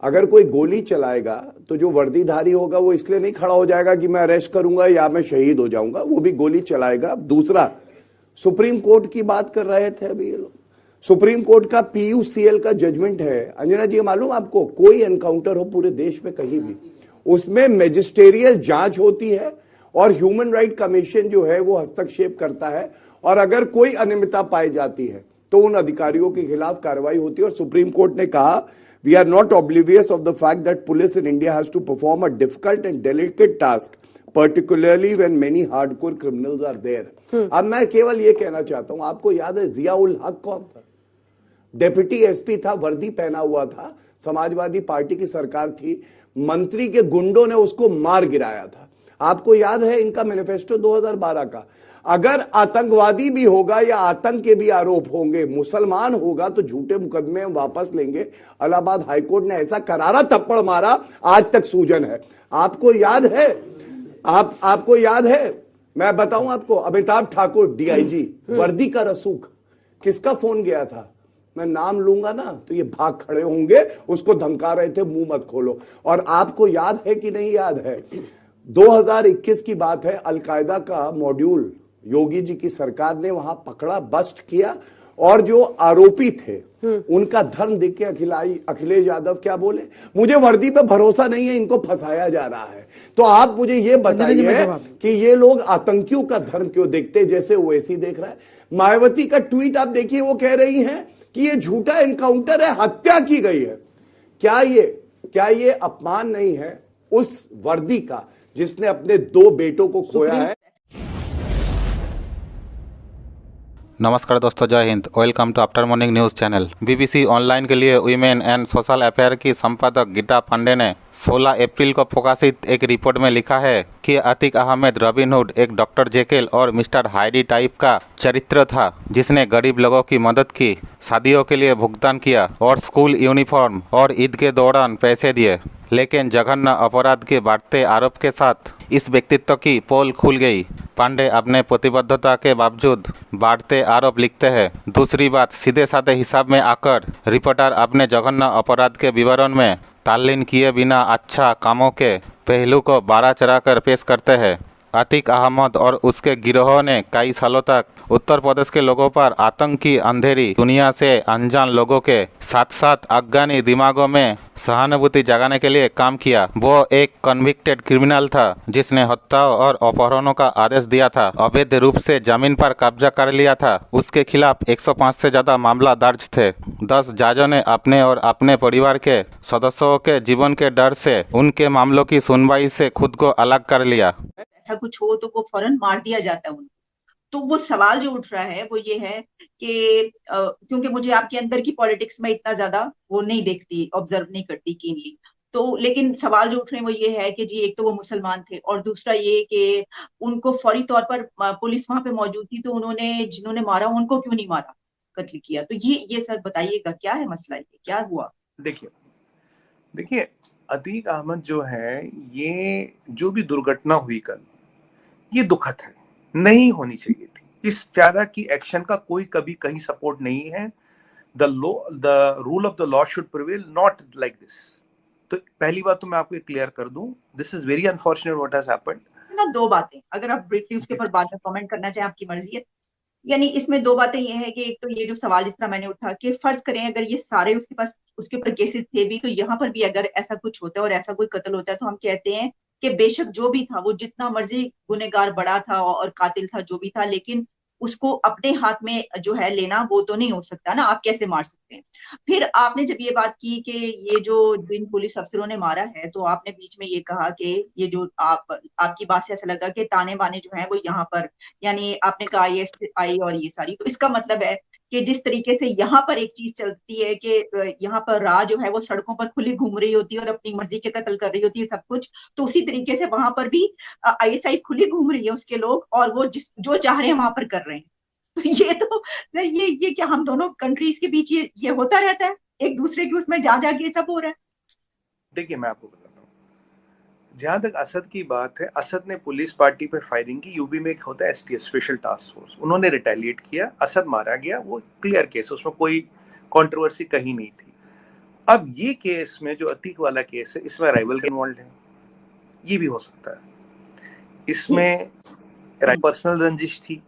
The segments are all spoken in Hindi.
अगर कोई गोली चलाएगा तो जो वर्दीधारी होगा वो इसलिए नहीं खड़ा हो जाएगा कि मैं अरेस्ट करूंगा या मैं शहीद हो जाऊंगा, वो भी गोली चलाएगा। दूसरा, सुप्रीम कोर्ट की बात कर रहे थे अभी ये लोग, सुप्रीम कोर्ट का पीयूसीएल का जजमेंट है, अंजना जी मालूम आपको, कोई एनकाउंटर हो पूरे देश में कहीं भी, उसमें मैजिस्टेरियल जांच होती है और ह्यूमन राइट कमीशन जो है वो हस्तक्षेप करता है, और अगर कोई अनियमितता पाई जाती है तो उन अधिकारियों के खिलाफ कार्रवाई होती है। और सुप्रीम कोर्ट ने कहा, we are not oblivious of the fact that police in India has to perform a difficult and delicate task particularly when many hardcore criminals are there. अब मैं केवल ये कहना चाहता हूं, आपको याद है जियाउल हक कौन था? डेप्यूटी एसपी था, वर्दी पहना हुआ था, समाजवादी पार्टी की सरकार थी, मंत्री के गुंडों ने उसको मार गिराया था। आपको याद है इनका मैनिफेस्टो 2012 का, अगर आतंकवादी भी होगा या आतंक के भी आरोप होंगे, मुसलमान होगा तो झूठे मुकदमे वापस लेंगे। इलाहाबाद हाईकोर्ट ने ऐसा करारा थप्पड़ मारा, आज तक सूजन है। आपको याद है? आपको याद है? मैं बताऊं आपको, अमिताभ ठाकुर डीआईजी, वर्दी का रसूख, किसका फोन गया था? मैं नाम लूंगा ना तो ये भाग खड़े होंगे, उसको धमका रहे थे मुंह मत खोलो। और आपको याद है कि नहीं याद है, 2021 की बात है, अलकायदा का मॉड्यूल योगी जी की सरकार ने वहां पकड़ा, बस्ट किया, और जो आरोपी थे उनका धर्म देख के अखिलेश यादव क्या बोले, मुझे वर्दी पे भरोसा नहीं है, इनको फंसाया जा रहा है। तो आप मुझे ये बताइए कि ये लोग आतंकियों का धर्म क्यों देखते, जैसे ओवैसी देख रहा है। मायावती का ट्वीट आप देखिए, वो कह रही हैं कि ये झूठा एनकाउंटर है, हत्या की गई है। क्या ये अपमान नहीं है उस वर्दी का जिसने अपने 2 बेटों को खोया है? नमस्कार दोस्तों, जय हिंद। Welcome to after morning news channel. BBC online के लिए वीमेन एंड सोशल अफेयर की संपादक गीता पांडे ने 16 अप्रैल को प्रकाशित एक रिपोर्ट में लिखा है कि अतीक अहमद रॉबिनहुड एक डॉक्टर जेकेल और मिस्टर हाइडी टाइप का चरित्र था, जिसने गरीब लोगों की मदद की, शादियों के लिए भुगतान किया और स्कूल यूनिफॉर्म और ईद के दौरान पैसे दिए। लेकिन जघन्य अपराध के बढ़ते आरोप के साथ इस व्यक्तित्व की पोल खुल गई। पांडे अपने प्रतिबद्धता के बावजूद बढ़ते आरोप लिखते हैं। दूसरी बात, सीधे साधे हिसाब में आकर रिपोर्टर अपने जघन्य अपराध के विवरण में तालीन किए बिना अच्छा कामों के पहलू को बारह चढ़ा कर पेश करते हैं। अतीक अहमद और उसके गिरोह ने कई सालों तक उत्तर प्रदेश के लोगों पर आतंक की अंधेरी दुनिया से अनजान लोगों के साथ साथ अफगानी दिमागों में सहानुभूति जगाने के लिए काम किया। वो एक कन्विक्टेड क्रिमिनल था जिसने हत्याओं और अपहरणों का आदेश दिया था, अवैध रूप से जमीन पर कब्जा कर लिया था। उसके खिलाफ 105 से ज्यादा मामला दर्ज थे। 10 जजों ने अपने और अपने परिवार के सदस्यों के जीवन के डर से उनके मामलों की सुनवाई से खुद को अलग कर लिया। ऐसा कुछ हो तो वो फौरन मार दिया जाता है उनको। तो वो सवाल जो उठ रहा है वो ये है कि क्योंकि मुझे आपके अंदर की पॉलिटिक्स में इतना ज्यादा वो नहीं देखती, ऑब्जर्व नहीं करती कीनली, तो लेकिन सवाल जो उठ रहे हैं वो ये है कि जी एक तो वो मुसलमान थे और दूसरा ये कि उनको फौरी तौर पर पुलिस वहां पे मौजूद थी, तो उन्होंने जिन्होंने मारा उनको क्यों नहीं मारा, कत्ल किया। तो ये सर बताइएगा क्या है मसला, ये क्या हुआ? देखिए अतीक अहमद जो है, ये जो भी दुर्घटना हुई कल, ये दुखद है, नहीं होनी चाहिए थी। इस तरह की एक्शन का कोई कभी कहीं सपोर्ट नहीं है। The rule of the law should prevail, not like this. तो पहली बात तो मैं आपको क्लियर कर दूं, this is very unfortunate what has happened. ना दो बातें, अगर आप ब्रीफली उसके ऊपर बाद में कमेंट करना चाहें आपकी मर्जी है। यानी इसमें दो बातें ये है कि एक तो ये जो सवाल जिस तरह मैंने उठा कि फर्ज करें अगर ये सारे उसके पास उसके ऊपर केसेस थे भी, तो यहाँ पर भी अगर ऐसा कुछ होता है और ऐसा कोई कत्ल होता है तो हम कहते हैं कि बेशक जो भी था वो जितना मर्जी गुनहगार बड़ा था और कातिल था जो भी था, लेकिन उसको अपने हाथ में जो है लेना वो तो नहीं हो सकता ना, आप कैसे मार सकते हैं। फिर आपने जब ये बात की कि ये जो जिन पुलिस अफसरों ने मारा है, तो आपने बीच में ये कहा कि ये जो आपकी बात से ऐसा लगा कि ताने बाने जो है वो यहाँ पर, यानी आपने कहा आई और ये सारी, तो इसका मतलब है कि जिस तरीके से यहाँ पर एक चीज चलती है कि यहाँ पर राह जो है वो सड़कों पर खुली घूम रही होती है और अपनी मर्जी के कत्ल कर रही होती है सब कुछ, तो उसी तरीके से वहां पर भी आईएसआई खुली घूम रही है उसके लोग, और वो जो चाह रहे हैं वहां पर कर रहे हैं। तो ये क्या हम दोनों कंट्रीज के बीच ये होता रहता है, एक दूसरे की उसमें जा जाके ये सब हो रहा है? देखिए मैं आपको बताता हूँ, जहां तक असद की बात है, असद ने पुलिस पार्टी पर फायरिंग की। यूपी में एक होता है एसटीएफ, स्पेशल टास्क फोर्स, उन्होंने रिटेलिएट किया, असद मारा गया, वो क्लियर केस, उसमें कोई कंट्रोवर्सी कहीं नहीं थी। अब ये केस में जो अतीक वाला केस है, इसमें राइवल इन्वॉल्व है, ये भी हो सकता है। इसमें पर्सनल रंजिश थी,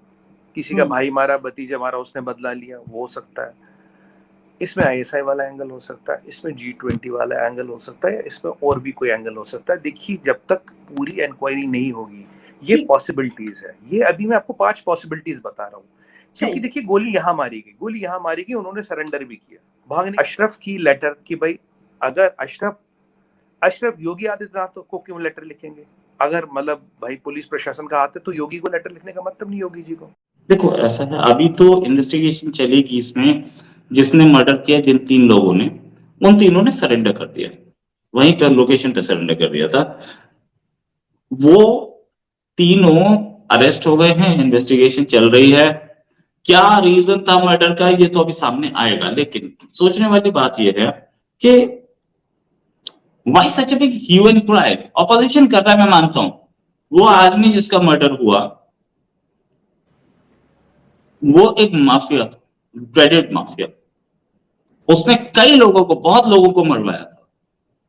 किसी का भाई मारा, भतीजा मारा, उसने बदला लिया, वो हो सकता है। इसमें ISI वाला एंगल हो सकता है, इसमें G20 वाला एंगल हो सकता है, या इसमें और भी कोई एंगल हो सकता है। देखिए, जब तक पूरी इंक्वायरी नहीं होगी, ये पॉसिबिलिटीज है। ये अभी मैं आपको 5 पॉसिबिलिटीज बता रहा हूँ, क्योंकि देखिए गोली यहाँ मारी गई, उन्होंने सरेंडर भी किया, भागने। अशरफ की लेटर कि भाई अगर अशरफ योगी आदित्यनाथ को क्यों लेटर लिखेंगे? अगर मतलब भाई पुलिस प्रशासन का हाथ है तो योगी को लेटर लिखने का मतलब नहीं योगी जी को। देखो ऐसा है, अभी तो इन्वेस्टिगेशन चलेगी इसमें। जिसने मर्डर किया, जिन 3 लोगों ने, उन तीनों ने सरेंडर कर दिया, वहीं पर लोकेशन पे सरेंडर कर दिया था। वो तीनों अरेस्ट हो गए हैं, इन्वेस्टिगेशन चल रही है। क्या रीजन था मर्डर का, ये तो अभी सामने आएगा। लेकिन सोचने वाली बात यह है कि why such a big hue and cry. Opposition कर रहा है, मैं मानता हूं। वो आदमी जिसका मर्डर हुआ, वो एक माफिया, ड्रेडेड माफिया। उसने कई लोगों को, बहुत लोगों को मरवाया था,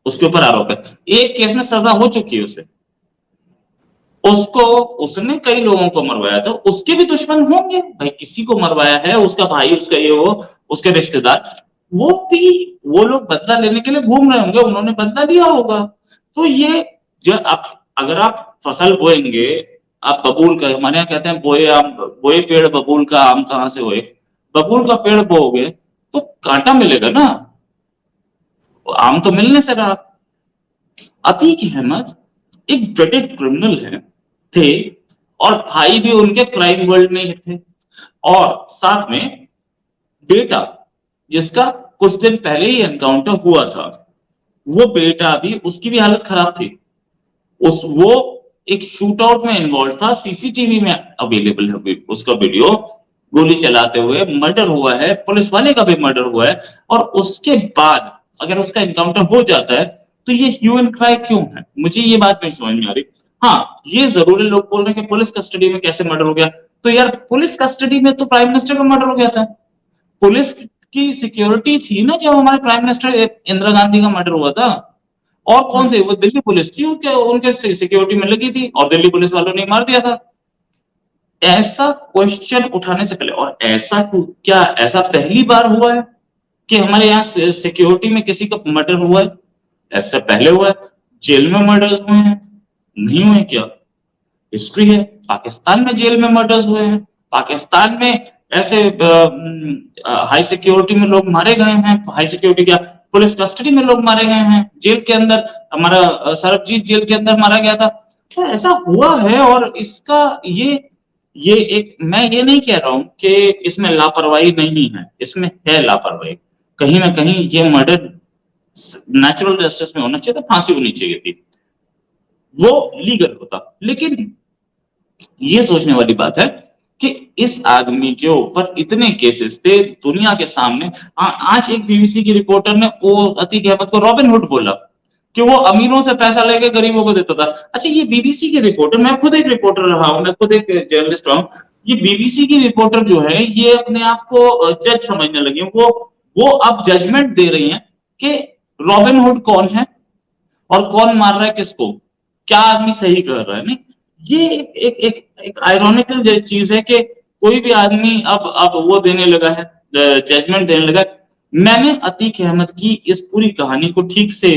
उसके ऊपर आरोप है। एक केस में सजा हो चुकी है उसे, उसने कई लोगों को मरवाया था। उसके भी दुश्मन होंगे भाई, किसी को मरवाया है, उसका भाई, उसका ये वो, उसके रिश्तेदार, वो लोग बदला लेने के लिए घूम रहे होंगे, उन्होंने बदला लिया होगा। तो ये जो अगर आप फसल बोएंगे, आप बबूल का, हमारे यहाँ कहते हैं बोए पेड़ बबूल का आम कहां से होए। बबूल का पेड़ बोओगे तो कांटा मिलेगा ना, आम तो मिलने से रहा। अतीक अहमद एक ड्रेडेड क्रिमिनल थे, और भाई भी उनके क्राइम वर्ल्ड में ही थे, और साथ में बेटा जिसका कुछ दिन पहले ही एनकाउंटर हुआ था, वो बेटा भी, उसकी भी हालत खराब थी। वो एक शूट आउट में इन्वॉल्व था, सीसीटीवी में अवेलेबल है उसका वीडियो। गोली चलाते हुए मर्डर हुआ है, पुलिस वाले का भी मर्डर हुआ है, और उसके बाद अगर उसका एनकाउंटर हो जाता है तो ये ह्यू एंड क्राई क्यों है? मुझे ये बात नहीं समझ में आ रही। हाँ, ये जरूर है, लोग बोल रहे हैं कि पुलिस कस्टडी में कैसे मर्डर हो गया। तो यार, पुलिस कस्टडी में तो प्राइम मिनिस्टर का मर्डर हो गया था। पुलिस की सिक्योरिटी थी ना जब हमारे प्राइम मिनिस्टर इंदिरा गांधी का मर्डर हुआ था। और कौन से, वो दिल्ली पुलिस थी, उनके सिक्योरिटी में लगी थी, और दिल्ली पुलिस वालों ने मार दिया था। ऐसा क्वेश्चन उठाने से पहले, और ऐसा पहली बार हुआ है कि हमारे यहाँ सिक्योरिटी में किसी का मर्डर हुआ है? ऐसा पहले हुआ है? जेल में मर्डर्स हुए हैं, नहीं हुए क्या? हिस्ट्री है। पाकिस्तान में जेल में मर्डर्स हुए हैं, पाकिस्तान में ऐसे हाई सिक्योरिटी में लोग मारे गए हैं। हाई सिक्योरिटी क्या, पुलिस कस्टडी में लोग मारे गए हैं, जेल के अंदर। हमारा सरबजीत जेल के अंदर मारा गया था। तो ऐसा हुआ है, और इसका ये एक, मैं ये नहीं कह रहा हूं कि इसमें लापरवाही नहीं है, इसमें है लापरवाही। कहीं ना कहीं ये मर्डर नेचुरल जस्टिस में होना चाहिए था, फांसी होनी चाहिए थी, वो लीगल होता। लेकिन ये सोचने वाली बात है कि इस आदमी के ऊपर इतने केसेस थे दुनिया के सामने। आज एक बीबीसी की रिपोर्टर ने वो अतीक अहमद को रॉबिनहुड बोला कि वो अमीरों से पैसा लेके गरीबों को देता था। अच्छा, ये बीबीसी की रिपोर्टर, मैं खुद एक रिपोर्टर रहा हूं, मैं खुद एक जर्नलिस्ट रहा हूं। ये बीबीसी की रिपोर्टर जो है, ये अपने आप को जज समझने लगी। वो अब जजमेंट दे रही हैं कि रॉबिनहुड कौन है और कौन मार रहा है किसको, क्या आदमी सही कर रहा है। नहीं, ये एक आयरॉनिकल चीज है कि कोई भी आदमी अब वो देने लगा है, जजमेंट देने लगा है। मैंने अतीक अहमद की इस पूरी कहानी को ठीक से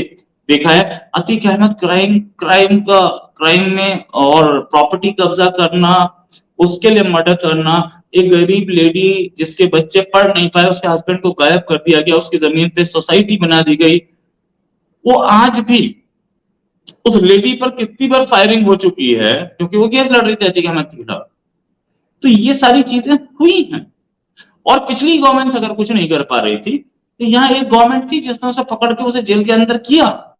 देखा है। अतीक अहमद क्राइम में, और प्रॉपर्टी कब्जा करना, उसके लिए मर्डर करना, एक गरीब लेडी जिसके बच्चे पढ़ नहीं पाए, उसके हस्बैंड को गायब कर दिया गया, उसकी जमीन पे सोसाइटी बना दी गई। वो आज भी, उस लेडी पर कितनी बार फायरिंग हो चुकी है क्योंकि वो केस लड़ रही थी अतीक अहमद के खिलाफ। तो ये सारी चीजें हुई हैं। और पिछली गवर्नमेंट्स अगर कुछ नहीं कर पा रही थी, तो यहाँ एक गवर्नमेंट थी जिसने उसे पकड़ के उसे जेल के अंदर किया।